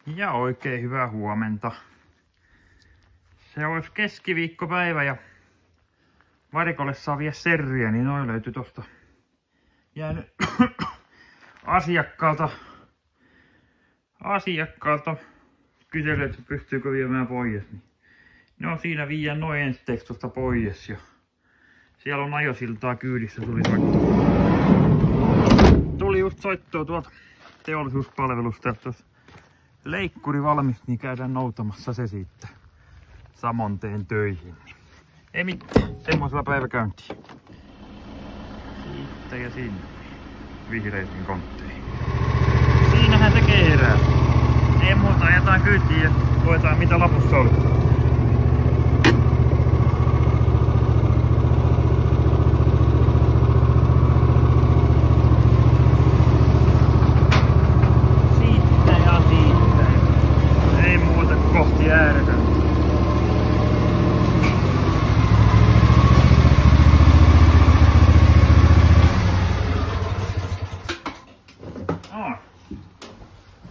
Ja oikein hyvää huomenta. Se olisi keskiviikkopäivä ja varikolle saa vie serriä, niin noin löytyi tosta jäänyt asiakkaalta kysely, että pystyykö viemään pois. No siinä viiän noin ensi tosta pois ja siellä on ajosiltaa kyydissä. Tuli just soittoa tuolta teollisuuspalvelusta, että jos leikkuri valmis, niin käydään noutamassa se siitä saman teen töihin. Ei mitään, semmoisella päiväkäyntiin. Siitä ja sinne vihreisiin kontteihin. Siinähän se kehrää. Ei muuta, ajetaan kyytiin ja luetaan mitä lapussa oli.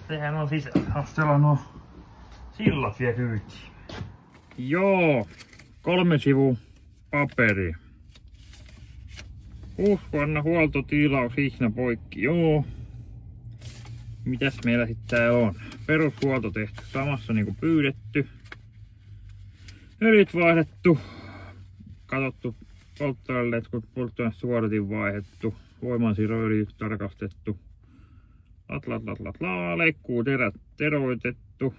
Sehän on sisällä nuo sillat vielä kyytiin. Joo, 3 sivua paperia. Husqvarna huoltotilaus hihna poikki. Joo. Mitäs meillä sitten täällä on? Perushuolto tehty samassa niinku pyydetty. Öljyt vaihdettu. Katsottu polttoaineletkut, polttoainesuodatin vaihdettu. Voimansiirroöljyt tarkastettu. Leikkuuterät teroitettu.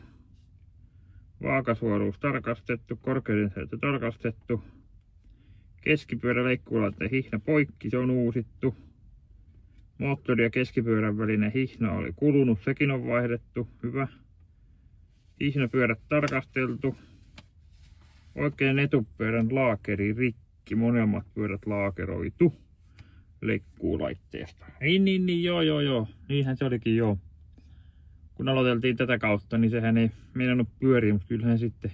Vaakasuoruus tarkastettu. Korkeudensäyttö tarkastettu. Keskipyörä leikkuulaitteen hihna poikki, se on uusittu. Moottori ja keskipyörän välinen hihna oli kulunut, sekin on vaihdettu. Hyvä. Hihnapyörät tarkasteltu. Oikein etupyörän laakeri rikki, monemmat pyörät laakeroitu. Leikkuulaitteesta. Niin, joo. Niinhän se olikin, joo. Kun aloiteltiin tätä kautta, niin sehän ei meinannut pyöriä, mutta kyllähän sitten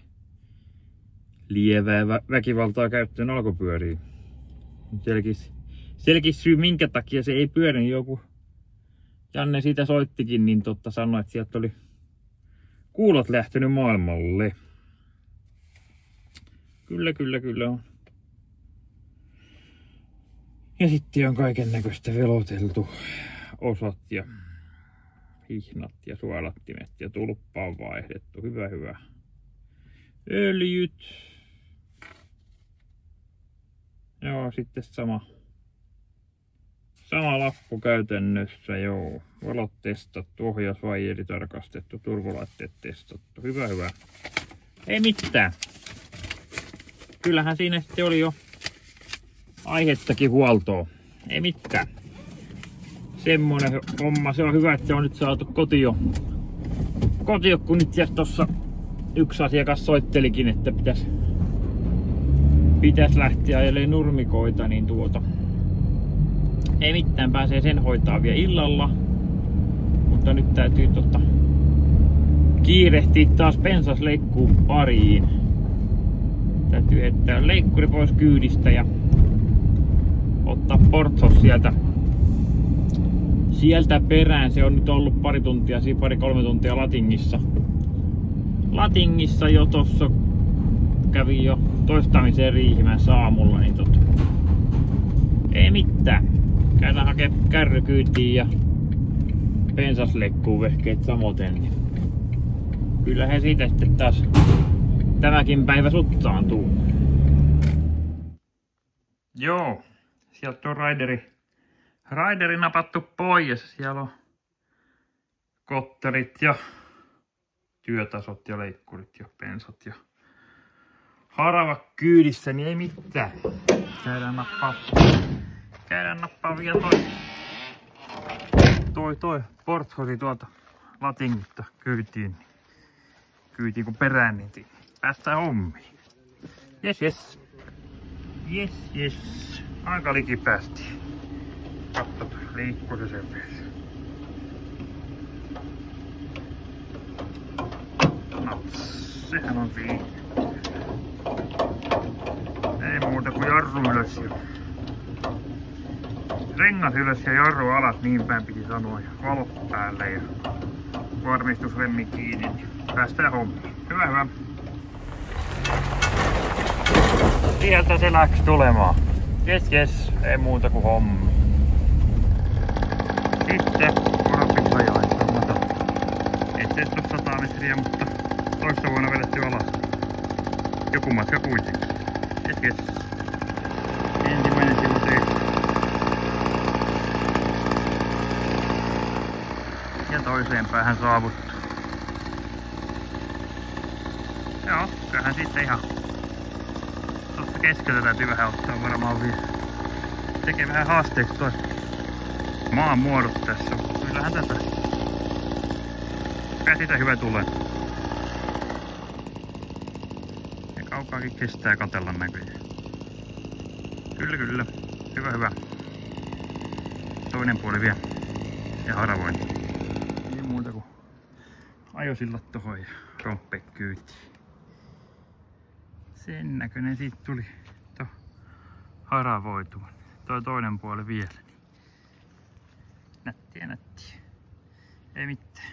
lievää väkivaltaa käyttöön alkoi pyöriä. Selkeä syy, minkä takia se ei pyöri, niin joku Janne siitä soittikin, niin sanoi, että sieltä oli kuulot lähtenyt maailmalle. Kyllä on. Ja sitten on kaiken näköistä veloteltu osat ja hihnat ja suodattimet ja tulppa on vaihdettu. Hyvä. Öljyt. Joo, sitten sama lappu käytännössä, joo. Valot testattu, ohjausvaieri tarkastettu, turvalaitteet testattu. Hyvä. Ei mitään. Kyllähän siinä sitten oli jo aihettakin huoltoa. Ei mitään. Semmonen homma. Se on hyvä, että se on nyt saatu kotiin, kun itse asiassa tossa yksi asiakas soittelikin, että pitäisi lähteä ajelemaan nurmikoita, niin ei mitään, pääsee sen hoitaa vielä illalla. Mutta nyt täytyy kiirehtiä taas pensasleikkuun pariin. Täytyy heittää leikkuri pois kyydistä ja ottaa portsos sieltä perään. Se on nyt ollut pari kolme tuntia Latingissa jo tossa. Kävin jo toistamiseen Riihimäessä aamulla, niin ei mitään. Käydään hakemaan kärrykyytiin ja pensasleikkuun vehkeet samoten. Niin kyllähän siitä sitten taas tämäkin päivä suttaantuu. Joo, sieltä on raideri napattu pois. Siellä on kotterit ja työtasot ja leikkurit ja pensat ja harava kyydissä, niin ei mitään. Käydään nappaa vielä toi porthosi tuolta Latingista kyytiin kun perään, niin päästään hommiin. Yes. Aika liki päästiin. Katso, liikkuu se sen vieressä. No, sehän on siinä. Ei muuta kuin jarru ylös ja rengas ylös ja jarru alas, niin päin piti sanoa. Ja valot päälle ja varmistusremmi kiinni. Päästään hommiin. Hyvä, hyvä. Sieltä se läks tulemaan. Jes, ei muuta kuin hommi. Sitten korpissa jaetaan. Ettei ole 100 metriä, mutta toissa vuonna vedetty alas. Joku matka kuitenkin. Jes. Ensimmäinen sivu tehty. Ja toiseen päähän saavuttu. Joo, kyllähän sitten ihan tuosta keskeltä täytyy vähän ottaa varmaan vielä. Tekee vähän haasteeksi toi maan muodot tässä. Kyllähän tätä. Kyllä siitä hyvä tulee. Ja kaukaakin kestää katsella näköjään. Kyllä. Hyvä. Toinen puoli vielä. Ja haravointi. Ei muuta kuin ajosillat tohon ja romppe kyytiin. Sen näköinen siitä tuli haravoitua. Toi toinen puoli vielä. Nättiä. Ei mitään.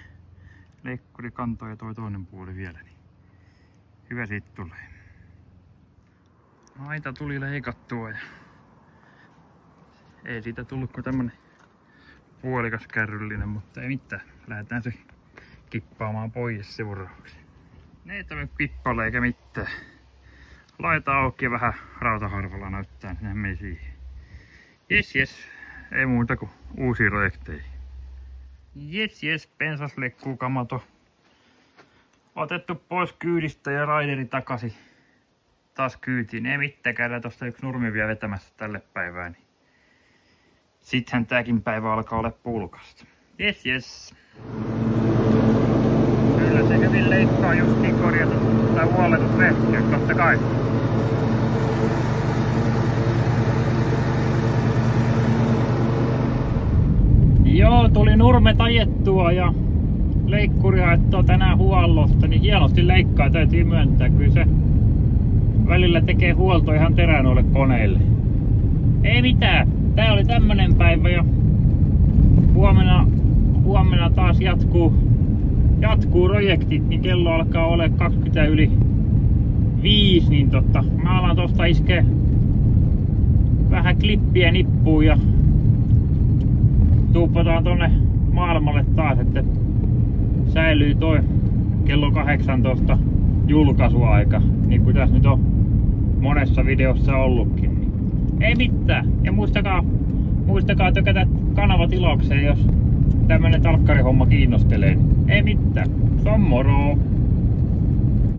Leikkuri kantoi ja toi toinen puoli vielä. Niin hyvä siitä tulee. Aita tuli leikattua ja ei siitä tullut kuin tämmönen puolikas kärryllinen, mutta ei mitään. Lähdetään se kippaamaan pois seuraavaksi. Ne ei tämmönen kippalle eikä mitään. Laita auki ja vähän rautaharvalla näyttää, niin meni siihen. Jes. Ei muuta kuin uusia projekteja. Jes. Pensaslekkuukamato. Otettu pois kyydistä ja raideri takaisin. Taas kyytiin. Ei mitään, käydään tosta yksi nurmi vielä vetämässä tälle päivään. Niin sittenhän tääkin päivä alkaa olla pulkasta. Jes. Kyllä se hyvin leikkaa justiin korjata tai huoletut vehkeet, totta kai. Joo, tuli nurmet ajettua ja leikkuri haettua tänään huollosta, niin hienosti leikkaa, täytyy myöntää. Kyllä se välillä tekee huolto ihan terään noille koneille. Ei mitään, tää oli tämmönen päivä ja huomenna taas jatkuu projektit, niin kello alkaa olla 20:05, niin mä alan tosta iskeä vähän klippiä nippuun ja tuupataan tonne maailmalle taas, että säilyy toi kello 18 julkaisuaika, niin kuin tässä nyt on monessa videossa ollutkin. Niin ei mitään, ja muistakaa tykätä kanavatilokseen, jos tämmönen talkkarihomma kiinnostelee. Ei mitään, se on moro!